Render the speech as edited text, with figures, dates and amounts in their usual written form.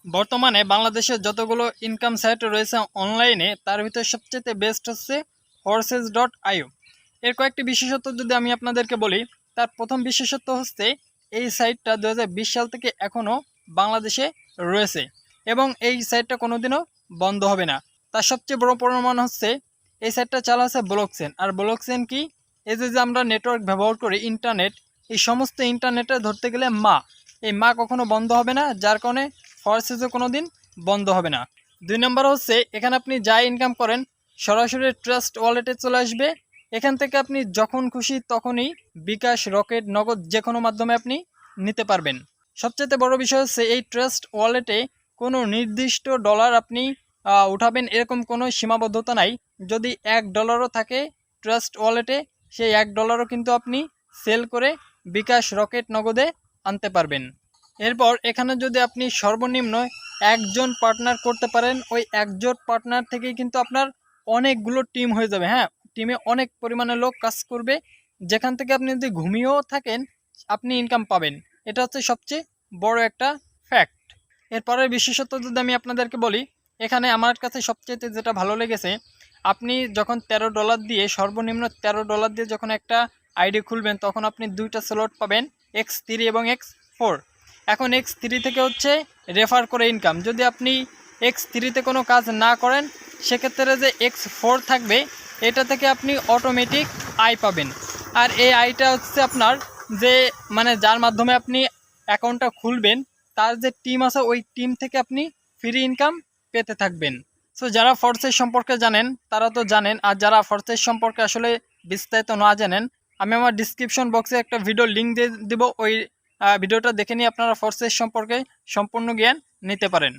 বর্তমানে বাংলাদেশের যতগুলো ইনকাম সাইট রয়েছে অনলাইনে, তার ভিতরে সবচেয়ে বেস্ট হচ্ছে Horses.io। এর কয়েকটি বিশেষত্ব যদি আমি আপনাদেরকে বলি, তার প্রথম বিশেষত্ব হচ্ছে এই সাইটটা 2020 সাল থেকে এখনও বাংলাদেশে রয়েছে এবং এই সাইটটা কোনোদিনও বন্ধ হবে না। তার সবচেয়ে বড় প্রমাণ হচ্ছে এই সাইটটা চালা আছে ব্লকচেন। আর ব্লকচেন কি? এই যে আমরা নেটওয়ার্ক ব্যবহার করি, ইন্টারনেট, এই সমস্ত ইন্টারনেটে ধরতে গেলে এই কখনো বন্ধ হবে না, যার কারণে ফরসেজও কোনো দিন বন্ধ হবে না। 2 নম্বর হচ্ছে এখানে আপনি যা ইনকাম করেন সরাসরি ট্রাস্ট ওয়ালেটে চলে আসবে। এখান থেকে আপনি যখন খুশি তখনই বিকাশ, রকেট, নগদ যে কোনো মাধ্যমে আপনি নিতে পারবেন। সবচেয়ে বড় বিষয় হচ্ছে এই ট্রাস্ট ওয়ালেটে কোনো নির্দিষ্ট ডলার আপনি উঠাবেন এরকম কোনো সীমাবদ্ধতা নাই। যদি $1 থাকে ট্রাস্ট ওয়ালেটে, সেই $1 কিন্তু আপনি সেল করে বিকাশ, রকেট, নগদে আনতে পারবেন। এরপর এখানে যদি আপনি সর্বনিম্ন একজন পার্টনার করতে পারেন, ওই একজন পার্টনার থেকেই কিন্তু আপনার অনেকগুলো টিম হয়ে যাবে। হ্যাঁ, টিমে অনেক পরিমাণে লোক কাজ করবে, যেখান থেকে আপনি যদি ঘুমিয়েও থাকেন আপনি ইনকাম পাবেন। এটা হচ্ছে সবচেয়ে বড় একটা ফ্যাক্ট। এরপরের বিশেষত্ব যদি আমি আপনাদেরকে বলি, এখানে আমার কাছে সবচেয়ে যেটা ভালো লেগেছে, আপনি যখন $13 দিয়ে, সর্বনিম্ন $13 দিয়ে যখন একটা আইডি খুলবেন, তখন আপনি 2টা স্লট পাবেন, X3 এবং X4। এখন X3 থেকে হচ্ছে রেফার করে ইনকাম। যদি আপনি X3-তে কোনো কাজ না করেন, সেক্ষেত্রে যে X4 থাকবে, এটা থেকে আপনি অটোমেটিক আয় পাবেন। আর এই আয়টা হচ্ছে আপনার যে যার মাধ্যমে আপনি অ্যাকাউন্টটা খুলবেন, তার যে টিম আছে ওই টিম থেকে আপনি ফ্রি ইনকাম পেতে থাকবেন। সো যারা ফরসেস সম্পর্কে জানেন তারা তো জানেন, আর যারা ফরসেস সম্পর্কে আসলে বিস্তারিত না জানেন, আমি আমার ডিসক্রিপশন বক্সে একটা ভিডিও লিঙ্ক দিয়ে দেবো। ওই ভিডিওটা দেখে নিয়ে আপনারা ফরসেস সম্পর্কে সম্পূর্ণ জ্ঞান নিতে পারেন।